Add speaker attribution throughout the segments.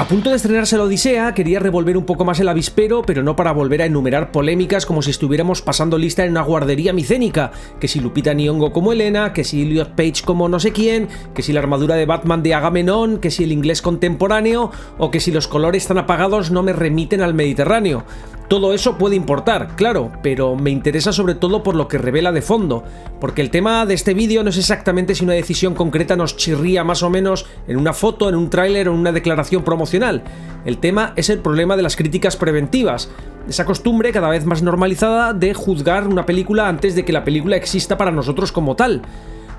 Speaker 1: A punto de estrenarse la Odisea, quería revolver un poco más el avispero, pero no para volver a enumerar polémicas como si estuviéramos pasando lista en una guardería micénica, que si Lupita Nyong'o como Elena, que si Elliot Page como no sé quién, que si la armadura de Batman de Agamenón, que si el inglés contemporáneo, o que si los colores tan apagados no me remiten al Mediterráneo. Todo eso puede importar, claro, pero me interesa sobre todo por lo que revela de fondo, porque el tema de este vídeo no es exactamente si una decisión concreta nos chirría más o menos en una foto, en un tráiler o en una declaración promocional. El tema es el problema de las críticas preventivas, esa costumbre cada vez más normalizada de juzgar una película antes de que la película exista para nosotros como tal.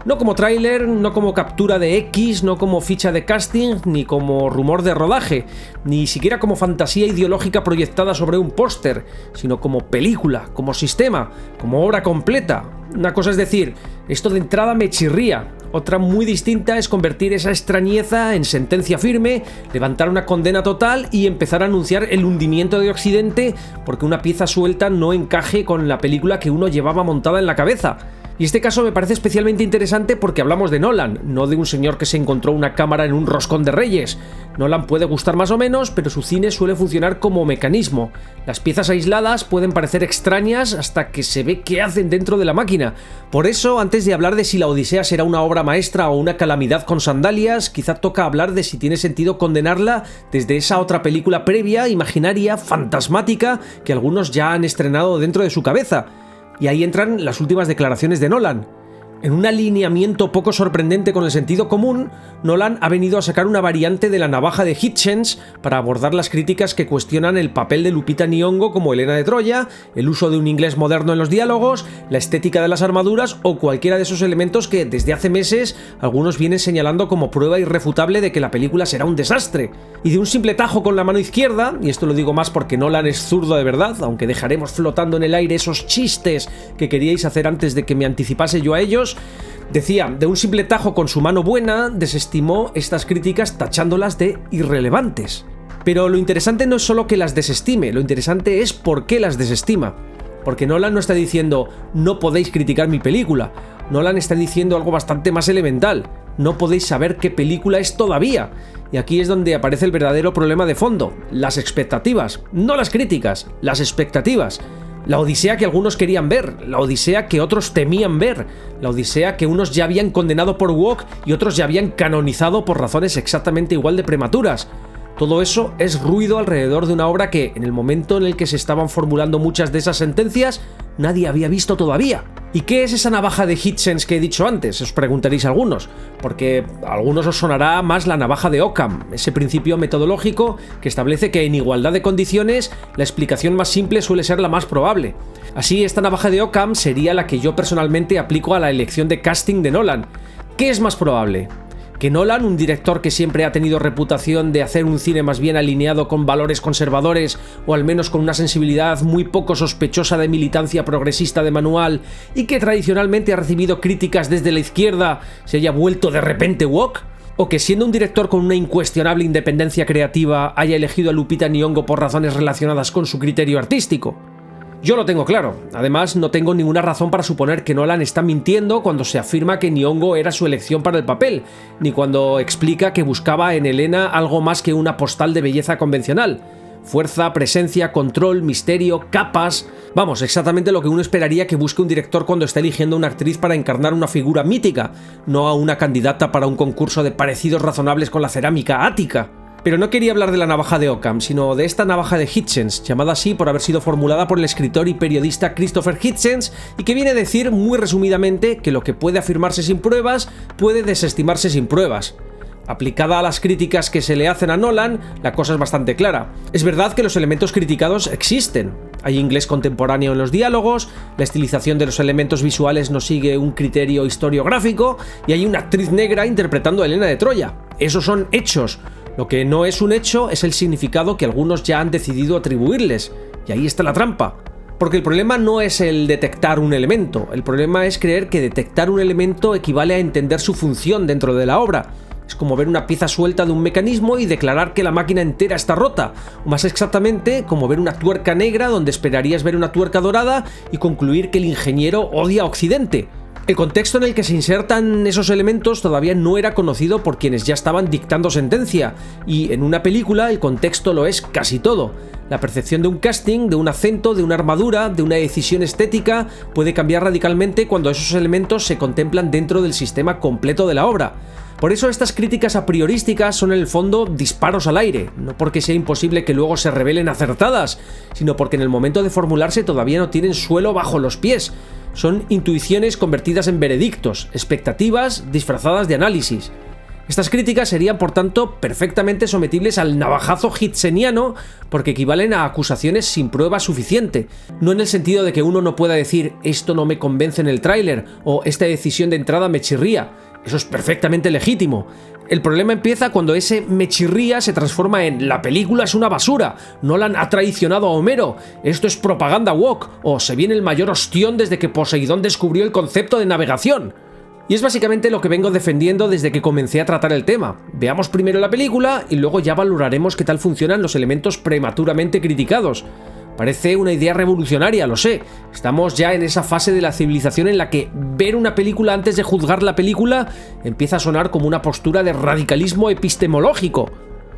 Speaker 1: No como tráiler, no como captura de X, no como ficha de casting, ni como rumor de rodaje, ni siquiera como fantasía ideológica proyectada sobre un póster, sino como película, como sistema, como obra completa. Una cosa es decir, esto de entrada me chirría. Otra muy distinta es convertir esa extrañeza en sentencia firme, levantar una condena total y empezar a anunciar el hundimiento de Occidente porque una pieza suelta no encaje con la película que uno llevaba montada en la cabeza. Y este caso me parece especialmente interesante porque hablamos de Nolan, no de un señor que se encontró una cámara en un roscón de reyes. Nolan puede gustar más o menos, pero su cine suele funcionar como mecanismo. Las piezas aisladas pueden parecer extrañas hasta que se ve qué hacen dentro de la máquina. Por eso, antes de hablar de si la Odisea será una obra maestra o una calamidad con sandalias, quizá toca hablar de si tiene sentido condenarla desde esa otra película previa, imaginaria, fantasmática, que algunos ya han estrenado dentro de su cabeza. Y ahí entran las últimas declaraciones de Nolan. En un alineamiento poco sorprendente con el sentido común, Nolan ha venido a sacar una variante de la navaja de Hitchens para abordar las críticas que cuestionan el papel de Lupita Nyong'o como Helena de Troya, el uso de un inglés moderno en los diálogos, la estética de las armaduras o cualquiera de esos elementos que desde hace meses algunos vienen señalando como prueba irrefutable de que la película será un desastre. Y de un simple tajo con la mano izquierda, y esto lo digo más porque Nolan es zurdo de verdad, aunque dejaremos flotando en el aire esos chistes que queríais hacer antes de que me anticipase yo a ellos, decía, de un simple tajo con su mano buena, desestimó estas críticas tachándolas de irrelevantes. Pero lo interesante no es solo que las desestime, lo interesante es por qué las desestima. Porque Nolan no está diciendo, no podéis criticar mi película. Nolan está diciendo algo bastante más elemental. No podéis saber qué película es todavía. Y aquí es donde aparece el verdadero problema de fondo. Las expectativas. No las críticas, las expectativas. La Odisea que algunos querían ver, la Odisea que otros temían ver, la Odisea que unos ya habían condenado por woke y otros ya habían canonizado por razones exactamente igual de prematuras. Todo eso es ruido alrededor de una obra que, en el momento en el que se estaban formulando muchas de esas sentencias, nadie había visto todavía. ¿Y qué es esa navaja de Hitchens que he dicho antes? Os preguntaréis algunos, porque a algunos os sonará más la navaja de Occam, ese principio metodológico que establece que en igualdad de condiciones la explicación más simple suele ser la más probable. Así, esta navaja de Occam sería la que yo personalmente aplico a la elección de casting de Nolan. ¿Qué es más probable? Que Nolan, un director que siempre ha tenido reputación de hacer un cine más bien alineado con valores conservadores o al menos con una sensibilidad muy poco sospechosa de militancia progresista de manual y que tradicionalmente ha recibido críticas desde la izquierda, se haya vuelto de repente woke? ¿O que siendo un director con una incuestionable independencia creativa haya elegido a Lupita Nyong'o por razones relacionadas con su criterio artístico? Yo lo tengo claro. Además, no tengo ninguna razón para suponer que Nolan está mintiendo cuando se afirma que Nyong'o era su elección para el papel, ni cuando explica que buscaba en Elena algo más que una postal de belleza convencional. Fuerza, presencia, control, misterio, capas... Vamos, exactamente lo que uno esperaría que busque un director cuando está eligiendo a una actriz para encarnar una figura mítica, no a una candidata para un concurso de parecidos razonables con la cerámica ática. Pero no quería hablar de la navaja de Occam, sino de esta navaja de Hitchens, llamada así por haber sido formulada por el escritor y periodista Christopher Hitchens, y que viene a decir muy resumidamente que lo que puede afirmarse sin pruebas puede desestimarse sin pruebas. Aplicada a las críticas que se le hacen a Nolan, la cosa es bastante clara. Es verdad que los elementos criticados existen. Hay inglés contemporáneo en los diálogos, la estilización de los elementos visuales no sigue un criterio historiográfico y hay una actriz negra interpretando a Helena de Troya. Esos son hechos. Lo que no es un hecho es el significado que algunos ya han decidido atribuirles. Y ahí está la trampa. Porque el problema no es el detectar un elemento, el problema es creer que detectar un elemento equivale a entender su función dentro de la obra. Es como ver una pieza suelta de un mecanismo y declarar que la máquina entera está rota, o más exactamente como ver una tuerca negra donde esperarías ver una tuerca dorada y concluir que el ingeniero odia a Occidente. El contexto en el que se insertan esos elementos todavía no era conocido por quienes ya estaban dictando sentencia, y en una película el contexto lo es casi todo. La percepción de un casting, de un acento, de una armadura, de una decisión estética puede cambiar radicalmente cuando esos elementos se contemplan dentro del sistema completo de la obra. Por eso estas críticas a priorísticas son en el fondo disparos al aire, no porque sea imposible que luego se revelen acertadas, sino porque en el momento de formularse todavía no tienen suelo bajo los pies. Son intuiciones convertidas en veredictos, expectativas disfrazadas de análisis. Estas críticas serían, por tanto, perfectamente sometibles al navajazo hitzeniano porque equivalen a acusaciones sin prueba suficiente, no en el sentido de que uno no pueda decir «esto no me convence en el tráiler» o «esta decisión de entrada me chirría». Eso es perfectamente legítimo. El problema empieza cuando ese me chirría se transforma en «la película es una basura», «Nolan ha traicionado a Homero», «esto es propaganda woke» o «se viene el mayor ostión desde que Poseidón descubrió el concepto de navegación». Y es básicamente lo que vengo defendiendo desde que comencé a tratar el tema. Veamos primero la película y luego ya valoraremos qué tal funcionan los elementos prematuramente criticados. Parece una idea revolucionaria, lo sé. Estamos ya en esa fase de la civilización en la que ver una película antes de juzgar la película empieza a sonar como una postura de radicalismo epistemológico.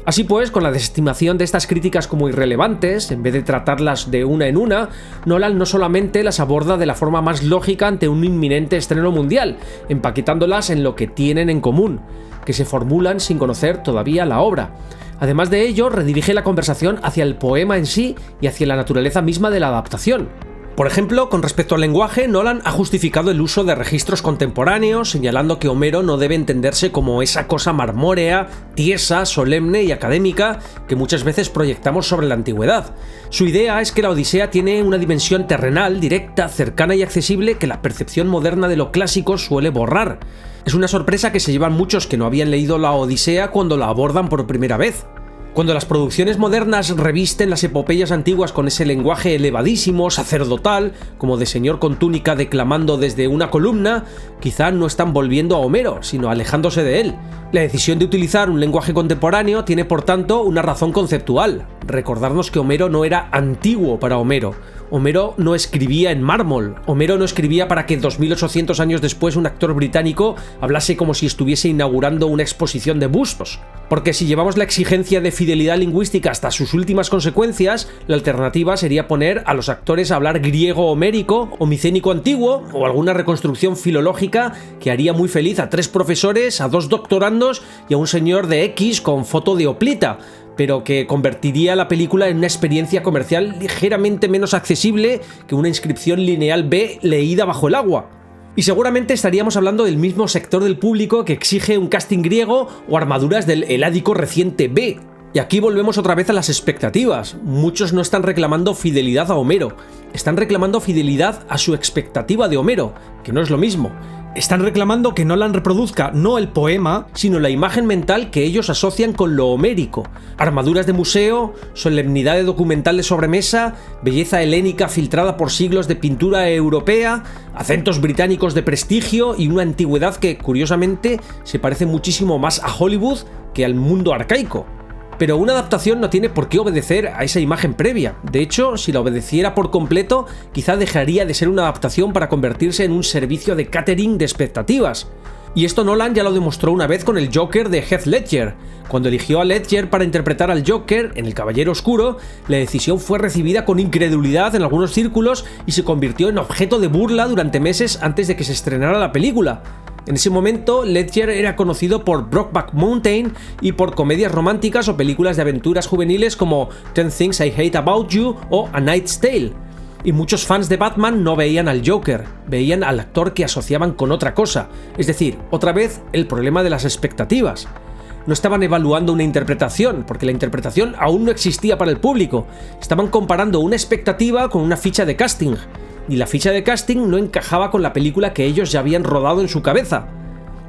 Speaker 1: Así pues, con la desestimación de estas críticas como irrelevantes, en vez de tratarlas de una en una, Nolan no solamente las aborda de la forma más lógica ante un inminente estreno mundial, empaquetándolas en lo que tienen en común, que se formulan sin conocer todavía la obra. Además de ello, redirige la conversación hacia el poema en sí y hacia la naturaleza misma de la adaptación. Por ejemplo, con respecto al lenguaje, Nolan ha justificado el uso de registros contemporáneos, señalando que Homero no debe entenderse como esa cosa marmórea, tiesa, solemne y académica que muchas veces proyectamos sobre la antigüedad. Su idea es que la Odisea tiene una dimensión terrenal, directa, cercana y accesible que la percepción moderna de lo clásico suele borrar. Es una sorpresa que se llevan muchos que no habían leído la Odisea cuando la abordan por primera vez. Cuando las producciones modernas revisten las epopeyas antiguas con ese lenguaje elevadísimo, sacerdotal, como de señor con túnica declamando desde una columna, quizá no están volviendo a Homero, sino alejándose de él. La decisión de utilizar un lenguaje contemporáneo tiene, por tanto, una razón conceptual: recordarnos que Homero no era antiguo para Homero. Homero no escribía en mármol. Homero no escribía para que 2800 años después un actor británico hablase como si estuviese inaugurando una exposición de bustos. Porque si llevamos la exigencia de fidelidad lingüística hasta sus últimas consecuencias, la alternativa sería poner a los actores a hablar griego homérico o micénico antiguo o alguna reconstrucción filológica que haría muy feliz a 3 profesores, a 2 doctorandos y a un señor de X con foto de hoplita, pero que convertiría la película en una experiencia comercial ligeramente menos accesible que una inscripción lineal B leída bajo el agua. Y seguramente estaríamos hablando del mismo sector del público que exige un casting griego o armaduras del heládico reciente B. Y aquí volvemos otra vez a las expectativas. Muchos no están reclamando fidelidad a Homero, están reclamando fidelidad a su expectativa de Homero, que no es lo mismo. Están reclamando que Nolan reproduzca no el poema, sino la imagen mental que ellos asocian con lo homérico. Armaduras de museo, solemnidad de documental de sobremesa, belleza helénica filtrada por siglos de pintura europea, acentos británicos de prestigio y una antigüedad que, curiosamente, se parece muchísimo más a Hollywood que al mundo arcaico. Pero una adaptación no tiene por qué obedecer a esa imagen previa. De hecho, si la obedeciera por completo, quizá dejaría de ser una adaptación para convertirse en un servicio de catering de expectativas. Y esto Nolan ya lo demostró una vez con el Joker de Heath Ledger. Cuando eligió a Ledger para interpretar al Joker en El Caballero Oscuro, la decisión fue recibida con incredulidad en algunos círculos y se convirtió en objeto de burla durante meses antes de que se estrenara la película. En ese momento, Ledger era conocido por Brokeback Mountain y por comedias románticas o películas de aventuras juveniles como 10 Things I Hate About You o A Knight's Tale. Y muchos fans de Batman no veían al Joker, veían al actor que asociaban con otra cosa. Es decir, otra vez, el problema de las expectativas. No estaban evaluando una interpretación, porque la interpretación aún no existía para el público. Estaban comparando una expectativa con una ficha de casting. Y la ficha de casting no encajaba con la película que ellos ya habían rodado en su cabeza.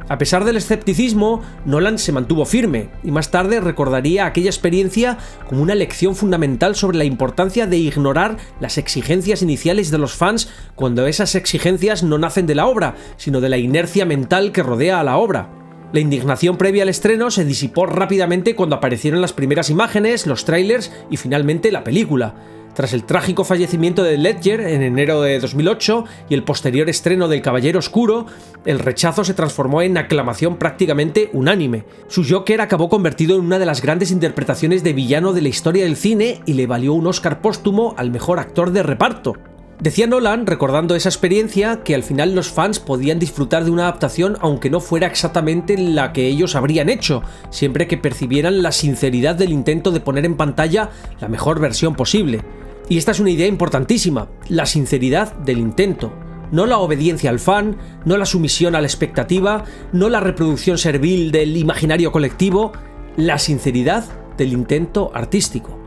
Speaker 1: A pesar del escepticismo, Nolan se mantuvo firme y más tarde recordaría aquella experiencia como una lección fundamental sobre la importancia de ignorar las exigencias iniciales de los fans cuando esas exigencias no nacen de la obra, sino de la inercia mental que rodea a la obra. La indignación previa al estreno se disipó rápidamente cuando aparecieron las primeras imágenes, los trailers y finalmente la película. Tras el trágico fallecimiento de Ledger en enero de 2008 y el posterior estreno del Caballero Oscuro, el rechazo se transformó en aclamación prácticamente unánime. Su Joker acabó convertido en una de las grandes interpretaciones de villano de la historia del cine y le valió un Oscar póstumo al mejor actor de reparto. Decía Nolan, recordando esa experiencia, que al final los fans podían disfrutar de una adaptación aunque no fuera exactamente la que ellos habrían hecho, siempre que percibieran la sinceridad del intento de poner en pantalla la mejor versión posible. Y esta es una idea importantísima, la sinceridad del intento. No la obediencia al fan, no la sumisión a la expectativa, no la reproducción servil del imaginario colectivo, la sinceridad del intento artístico.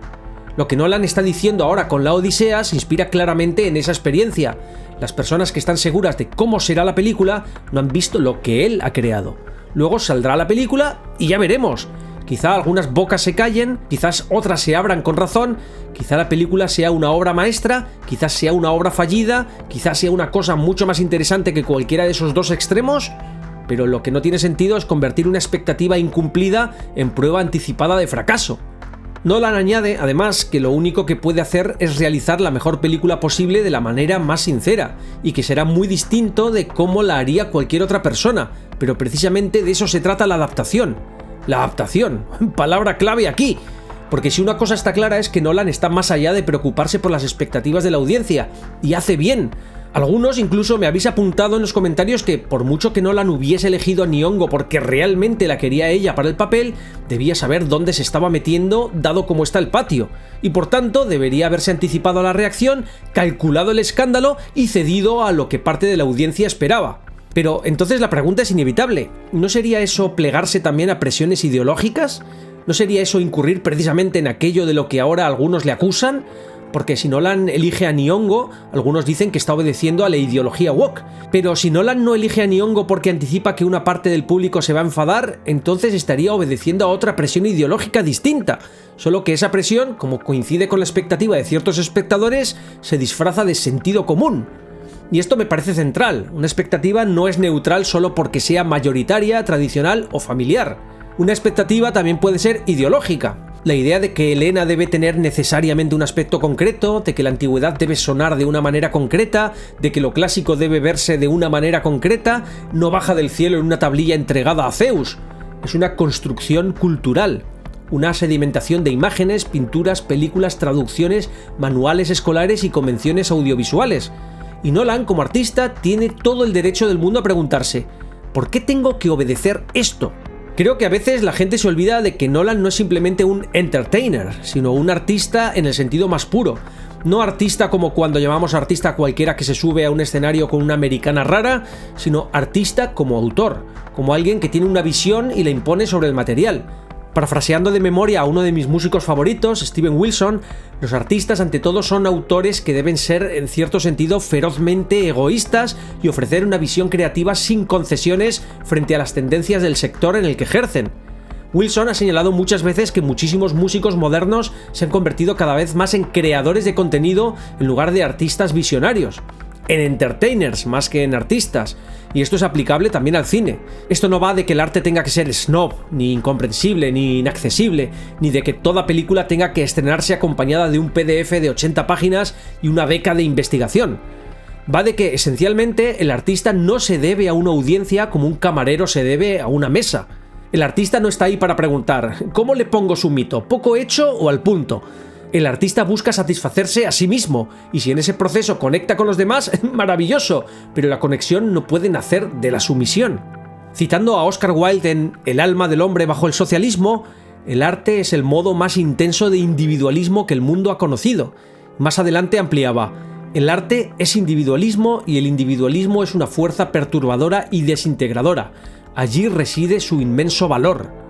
Speaker 1: Lo que Nolan está diciendo ahora con La Odisea se inspira claramente en esa experiencia. Las personas que están seguras de cómo será la película no han visto lo que él ha creado. Luego saldrá la película y ya veremos. Quizá algunas bocas se callen, quizás otras se abran con razón, quizá la película sea una obra maestra, quizás sea una obra fallida, quizás sea una cosa mucho más interesante que cualquiera de esos dos extremos, pero lo que no tiene sentido es convertir una expectativa incumplida en prueba anticipada de fracaso. Nolan añade, además, que lo único que puede hacer es realizar la mejor película posible de la manera más sincera, y que será muy distinto de cómo la haría cualquier otra persona, pero precisamente de eso se trata la adaptación. La adaptación, palabra clave aquí, porque si una cosa está clara es que Nolan está más allá de preocuparse por las expectativas de la audiencia, y hace bien. Algunos incluso me habéis apuntado en los comentarios que por mucho que Nolan hubiese elegido a Nyong'o porque realmente la quería ella para el papel, debía saber dónde se estaba metiendo dado cómo está el patio, y por tanto debería haberse anticipado a la reacción, calculado el escándalo y cedido a lo que parte de la audiencia esperaba. Pero entonces la pregunta es inevitable, ¿no sería eso plegarse también a presiones ideológicas? ¿No sería eso incurrir precisamente en aquello de lo que ahora algunos le acusan? Porque si Nolan elige a Nyong'o, algunos dicen que está obedeciendo a la ideología woke. Pero si Nolan no elige a Nyong'o porque anticipa que una parte del público se va a enfadar, entonces estaría obedeciendo a otra presión ideológica distinta. Solo que esa presión, como coincide con la expectativa de ciertos espectadores, se disfraza de sentido común. Y esto me parece central. Una expectativa no es neutral solo porque sea mayoritaria, tradicional o familiar. Una expectativa también puede ser ideológica. La idea de que Elena debe tener necesariamente un aspecto concreto, de que la antigüedad debe sonar de una manera concreta, de que lo clásico debe verse de una manera concreta, no baja del cielo en una tablilla entregada a Zeus. Es una construcción cultural. Una sedimentación de imágenes, pinturas, películas, traducciones, manuales escolares y convenciones audiovisuales. Y Nolan, como artista, tiene todo el derecho del mundo a preguntarse, ¿por qué tengo que obedecer esto? Creo que a veces la gente se olvida de que Nolan no es simplemente un entertainer, sino un artista en el sentido más puro. No artista como cuando llamamos artista a cualquiera que se sube a un escenario con una americana rara, sino artista como autor, como alguien que tiene una visión y la impone sobre el material. Parafraseando de memoria a uno de mis músicos favoritos, Steven Wilson, los artistas ante todo son autores que deben ser en cierto sentido ferozmente egoístas y ofrecer una visión creativa sin concesiones frente a las tendencias del sector en el que ejercen. Wilson ha señalado muchas veces que muchísimos músicos modernos se han convertido cada vez más en creadores de contenido en lugar de artistas visionarios. En entertainers más que en artistas, y esto es aplicable también al cine. Esto no va de que el arte tenga que ser snob, ni incomprensible, ni inaccesible, ni de que toda película tenga que estrenarse acompañada de un PDF de 80 páginas y una beca de investigación. Va de que esencialmente el artista no se debe a una audiencia como un camarero se debe a una mesa. El artista no está ahí para preguntar, ¿cómo le pongo su mito? ¿Poco hecho o al punto? El artista busca satisfacerse a sí mismo, y si en ese proceso conecta con los demás, maravilloso, pero la conexión no puede nacer de la sumisión. Citando a Oscar Wilde en El alma del hombre bajo el socialismo, el arte es el modo más intenso de individualismo que el mundo ha conocido. Más adelante ampliaba, el arte es individualismo y el individualismo es una fuerza perturbadora y desintegradora. Allí reside su inmenso valor.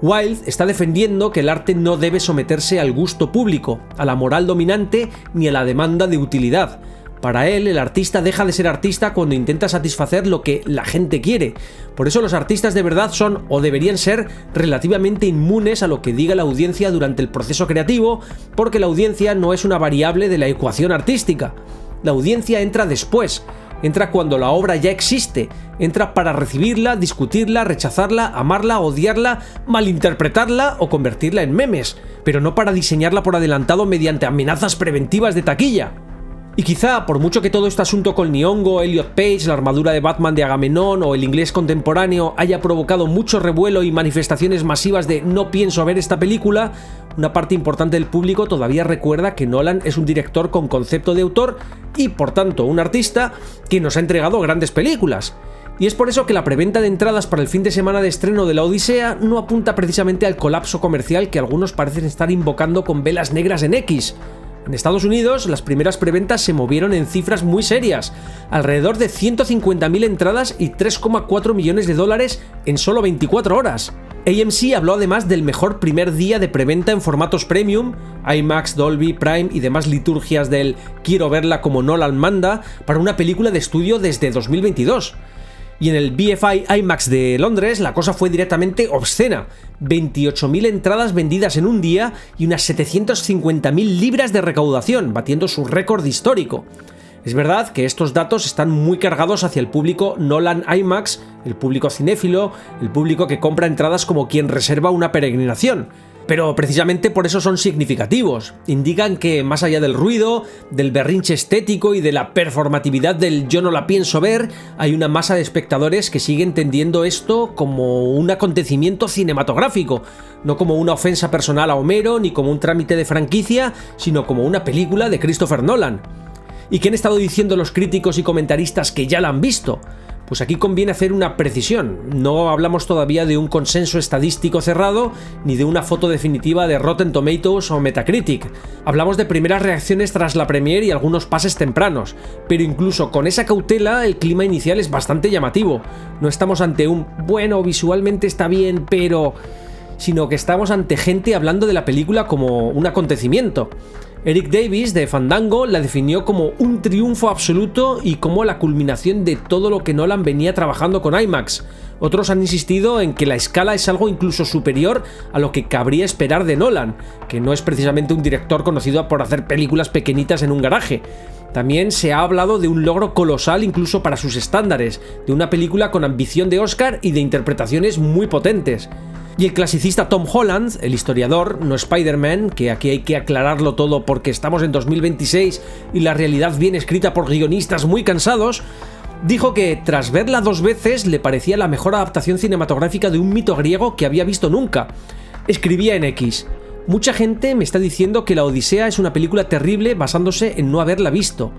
Speaker 1: Wilde está defendiendo que el arte no debe someterse al gusto público, a la moral dominante ni a la demanda de utilidad. Para él, el artista deja de ser artista cuando intenta satisfacer lo que la gente quiere. Por eso los artistas de verdad son, o deberían ser, relativamente inmunes a lo que diga la audiencia durante el proceso creativo, porque la audiencia no es una variable de la ecuación artística. La audiencia entra después. entra cuando la obra ya existe, entra para recibirla, discutirla, rechazarla, amarla, odiarla, malinterpretarla o convertirla en memes, pero no para diseñarla por adelantado mediante amenazas preventivas de taquilla. Y quizá, por mucho que todo este asunto con Nihongo, Elliot Page, la armadura de Batman de Agamenón o el inglés contemporáneo haya provocado mucho revuelo y manifestaciones masivas de no pienso ver esta película, una parte importante del público todavía recuerda que Nolan es un director con concepto de autor y, por tanto, un artista que nos ha entregado grandes películas. Y es por eso que la preventa de entradas para el fin de semana de estreno de La Odisea no apunta precisamente al colapso comercial que algunos parecen estar invocando con velas negras en X. En Estados Unidos, las primeras preventas se movieron en cifras muy serias, alrededor de 150.000 entradas y $3,4 millones en solo 24 horas. AMC habló además del mejor primer día de preventa en formatos premium, IMAX, Dolby, Prime y demás liturgias del quiero verla como Nolan manda para una película de estudio desde 2022. Y en el BFI IMAX de Londres la cosa fue directamente obscena. 28.000 entradas vendidas en un día y unas 750.000 libras de recaudación, batiendo su récord histórico. Es verdad que estos datos están muy cargados hacia el público Nolan IMAX, el público cinéfilo, el público que compra entradas como quien reserva una peregrinación. Pero precisamente por eso son significativos. Indican que más allá del ruido, del berrinche estético y de la performatividad del yo no la pienso ver, hay una masa de espectadores que siguen entendiendo esto como un acontecimiento cinematográfico, no como una ofensa personal a Homero ni como un trámite de franquicia, sino como una película de Christopher Nolan. ¿Y qué han estado diciendo los críticos y comentaristas que ya la han visto? Pues aquí conviene hacer una precisión. No hablamos todavía de un consenso estadístico cerrado ni de una foto definitiva de Rotten Tomatoes o Metacritic. Hablamos de primeras reacciones tras la premiere y algunos pases tempranos, pero incluso con esa cautela el clima inicial es bastante llamativo. No estamos ante un bueno, visualmente está bien, pero... sino que estamos ante gente hablando de la película como un acontecimiento. Eric Davis, de Fandango, la definió como un triunfo absoluto y como la culminación de todo lo que Nolan venía trabajando con IMAX. Otros han insistido en que la escala es algo incluso superior a lo que cabría esperar de Nolan, que no es precisamente un director conocido por hacer películas pequeñitas en un garaje. También se ha hablado de un logro colosal incluso para sus estándares, de una película con ambición de Oscar y de interpretaciones muy potentes. Y el clasicista Tom Holland, el historiador, no Spider-Man, que aquí hay que aclararlo todo porque estamos en 2026 y la realidad viene escrita por guionistas muy cansados, dijo que tras verla 2 veces le parecía la mejor adaptación cinematográfica de un mito griego que había visto nunca. Escribía en X: mucha gente me está diciendo que La Odisea es una película terrible basándose en no haberla visto.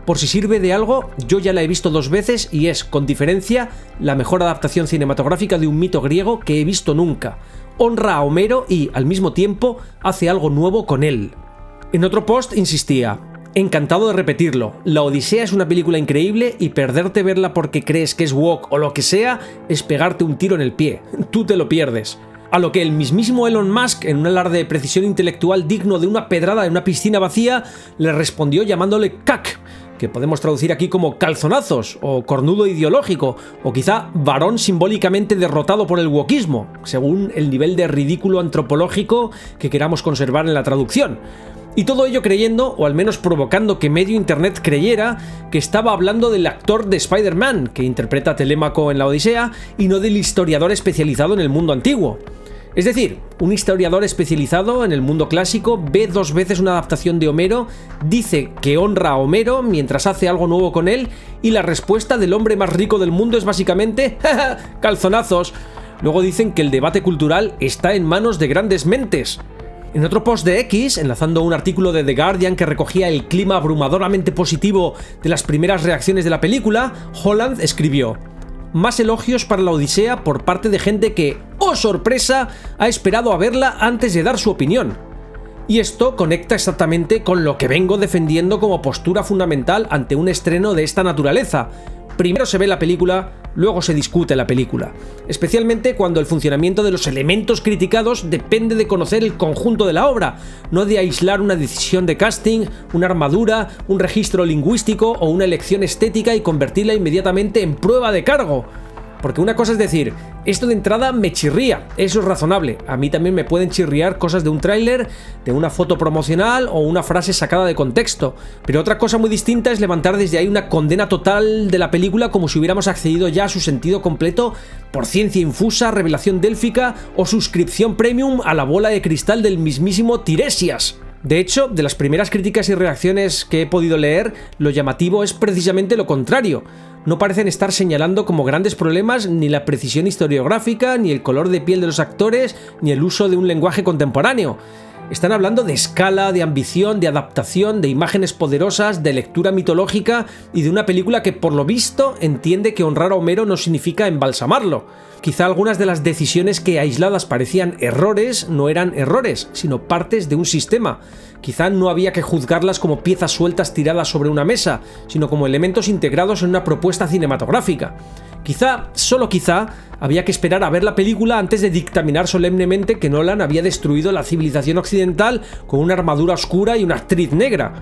Speaker 1: Por si sirve de algo, yo ya la he visto 2 veces y es, con diferencia, la mejor adaptación cinematográfica de un mito griego que he visto nunca. Honra a Homero y, al mismo tiempo, hace algo nuevo con él. En otro post insistía: encantado de repetirlo, La Odisea es una película increíble y perderte verla porque crees que es woke o lo que sea es pegarte un tiro en el pie. Tú te lo pierdes. A lo que el mismísimo Elon Musk, en un alarde de precisión intelectual digno de una pedrada en una piscina vacía, le respondió llamándole cac, que podemos traducir aquí como calzonazos, o cornudo ideológico, o quizá varón simbólicamente derrotado por el wokismo, según el nivel de ridículo antropológico que queramos conservar en la traducción. Y todo ello creyendo, o al menos provocando que medio internet creyera, que estaba hablando del actor de Spider-Man, que interpreta a Telémaco en La Odisea, y no del historiador especializado en el mundo antiguo. Es decir, un historiador especializado en el mundo clásico ve 2 veces una adaptación de Homero, dice que honra a Homero mientras hace algo nuevo con él, y la respuesta del hombre más rico del mundo es básicamente ¡ja, calzonazos! Luego dicen que el debate cultural está en manos de grandes mentes. En otro post de X, enlazando un artículo de The Guardian que recogía el clima abrumadoramente positivo de las primeras reacciones de la película, Holland escribió: más elogios para La Odisea por parte de gente que, ¡oh sorpresa!, ha esperado a verla antes de dar su opinión. Y esto conecta exactamente con lo que vengo defendiendo como postura fundamental ante un estreno de esta naturaleza. Primero se ve la película, luego se discute la película. Especialmente cuando el funcionamiento de los elementos criticados depende de conocer el conjunto de la obra, no de aislar una decisión de casting, una armadura, un registro lingüístico o una elección estética y convertirla inmediatamente en prueba de cargo. Porque una cosa es decir, esto de entrada me chirría, eso es razonable. A mí también me pueden chirriar cosas de un tráiler, de una foto promocional o una frase sacada de contexto. Pero otra cosa muy distinta es levantar desde ahí una condena total de la película como si hubiéramos accedido ya a su sentido completo por ciencia infusa, revelación délfica o suscripción premium a la bola de cristal del mismísimo Tiresias. De hecho, de las primeras críticas y reacciones que he podido leer, lo llamativo es precisamente lo contrario. No parecen estar señalando como grandes problemas ni la precisión historiográfica, ni el color de piel de los actores, ni el uso de un lenguaje contemporáneo. Están hablando de escala, de ambición, de adaptación, de imágenes poderosas, de lectura mitológica y de una película que por lo visto entiende que honrar a Homero no significa embalsamarlo. Quizá algunas de las decisiones que aisladas parecían errores no eran errores, sino partes de un sistema. Quizá no había que juzgarlas como piezas sueltas tiradas sobre una mesa, sino como elementos integrados en una propuesta cinematográfica. Quizá, solo quizá, había que esperar a ver la película antes de dictaminar solemnemente que Nolan había destruido la civilización occidental con una armadura oscura y una actriz negra.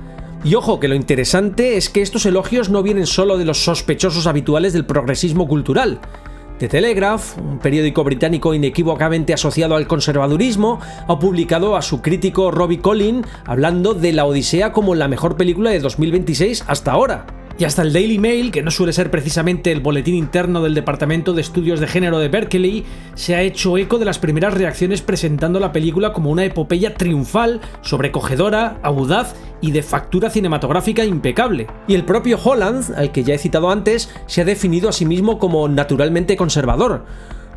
Speaker 1: Y ojo, que lo interesante es que estos elogios no vienen solo de los sospechosos habituales del progresismo cultural. The Telegraph, un periódico británico inequívocamente asociado al conservadurismo, ha publicado a su crítico Robbie Collin hablando de La Odisea como la mejor película de 2026 hasta ahora. Y hasta el Daily Mail, que no suele ser precisamente el boletín interno del Departamento de Estudios de Género de Berkeley, se ha hecho eco de las primeras reacciones presentando la película como una epopeya triunfal, sobrecogedora, audaz y de factura cinematográfica impecable. Y el propio Holland, al que ya he citado antes, se ha definido a sí mismo como naturalmente conservador.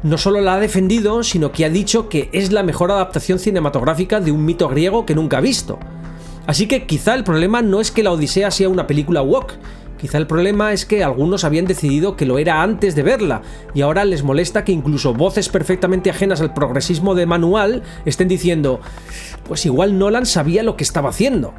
Speaker 1: No solo la ha defendido, sino que ha dicho que es la mejor adaptación cinematográfica de un mito griego que nunca ha visto. Así que quizá el problema no es que La Odisea sea una película woke. Quizá el problema es que algunos habían decidido que lo era antes de verla, y ahora les molesta que incluso voces perfectamente ajenas al progresismo de manual estén diciendo, pues igual Nolan sabía lo que estaba haciendo.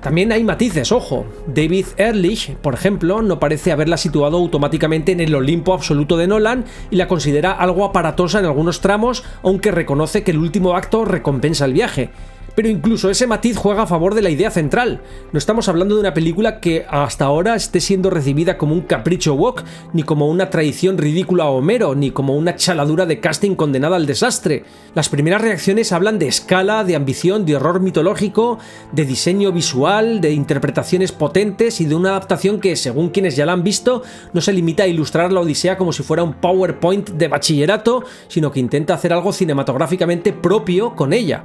Speaker 1: También hay matices, ojo. David Ehrlich, por ejemplo, no parece haberla situado automáticamente en el Olimpo absoluto de Nolan y la considera algo aparatosa en algunos tramos, aunque reconoce que el último acto recompensa el viaje. Pero incluso ese matiz juega a favor de la idea central. No estamos hablando de una película que hasta ahora esté siendo recibida como un capricho woke, ni como una traición ridícula a Homero, ni como una chaladura de casting condenada al desastre. Las primeras reacciones hablan de escala, de ambición, de horror mitológico, de diseño visual, de interpretaciones potentes y de una adaptación que, según quienes ya la han visto, no se limita a ilustrar la Odisea como si fuera un PowerPoint de bachillerato, sino que intenta hacer algo cinematográficamente propio con ella.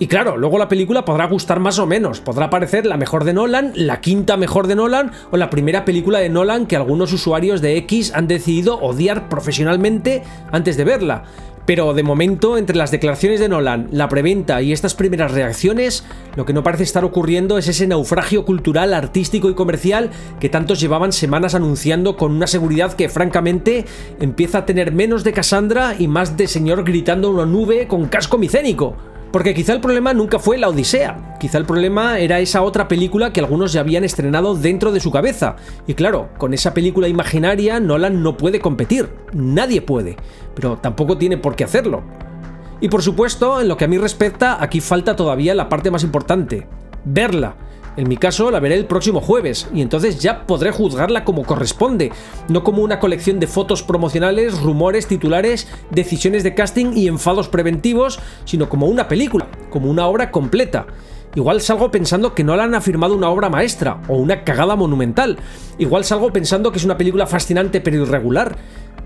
Speaker 1: Y claro, luego la película podrá gustar más o menos, podrá parecer la mejor de Nolan, la quinta mejor de Nolan o la primera película de Nolan que algunos usuarios de X han decidido odiar profesionalmente antes de verla. Pero de momento, entre las declaraciones de Nolan, la preventa y estas primeras reacciones, lo que no parece estar ocurriendo es ese naufragio cultural, artístico y comercial que tantos llevaban semanas anunciando con una seguridad que francamente empieza a tener menos de Cassandra y más de señor gritando en una nube con casco micénico. Porque quizá el problema nunca fue La Odisea, quizá el problema era esa otra película que algunos ya habían estrenado dentro de su cabeza. Y claro, con esa película imaginaria Nolan no puede competir, nadie puede, pero tampoco tiene por qué hacerlo. Y por supuesto, en lo que a mí respecta, aquí falta todavía la parte más importante, verla. En mi caso la veré el próximo jueves y entonces ya podré juzgarla como corresponde, no como una colección de fotos promocionales, rumores, titulares, decisiones de casting y enfados preventivos, sino como una película, como una obra completa. Igual salgo pensando que Nolan ha firmado una obra maestra o una cagada monumental. Igual salgo pensando que es una película fascinante pero irregular.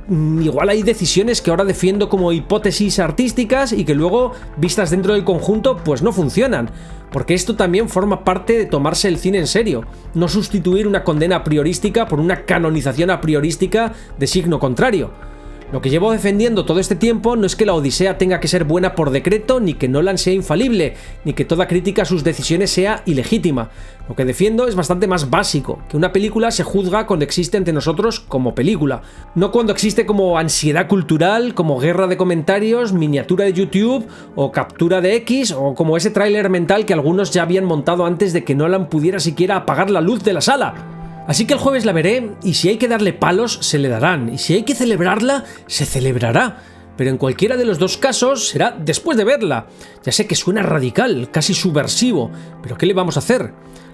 Speaker 1: Igual hay decisiones que ahora defiendo como hipótesis artísticas y que luego, vistas dentro del conjunto, pues no funcionan. Porque esto también forma parte de tomarse el cine en serio, no sustituir una condena a priorística por una canonización a priorística de signo contrario. Lo que llevo defendiendo todo este tiempo no es que La Odisea tenga que ser buena por decreto, ni que Nolan sea infalible, ni que toda crítica a sus decisiones sea ilegítima. Lo que defiendo es bastante más básico, que una película se juzga cuando existe ante nosotros como película, no cuando existe como ansiedad cultural, como guerra de comentarios, miniatura de YouTube o captura de X, o como ese tráiler mental que algunos ya habían montado antes de que Nolan pudiera siquiera apagar la luz de la sala. Así que el jueves la veré y si hay que darle palos, se le darán, y si hay que celebrarla, se celebrará. Pero en cualquiera de los dos casos será después de verla. Ya sé que suena radical, casi subversivo, pero ¿qué le vamos a hacer?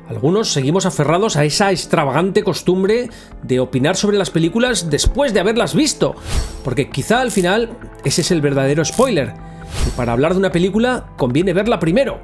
Speaker 1: Algunos seguimos aferrados a esa extravagante costumbre de opinar sobre las películas después de haberlas visto, porque quizá al final ese es el verdadero spoiler, y para hablar de una película conviene verla primero.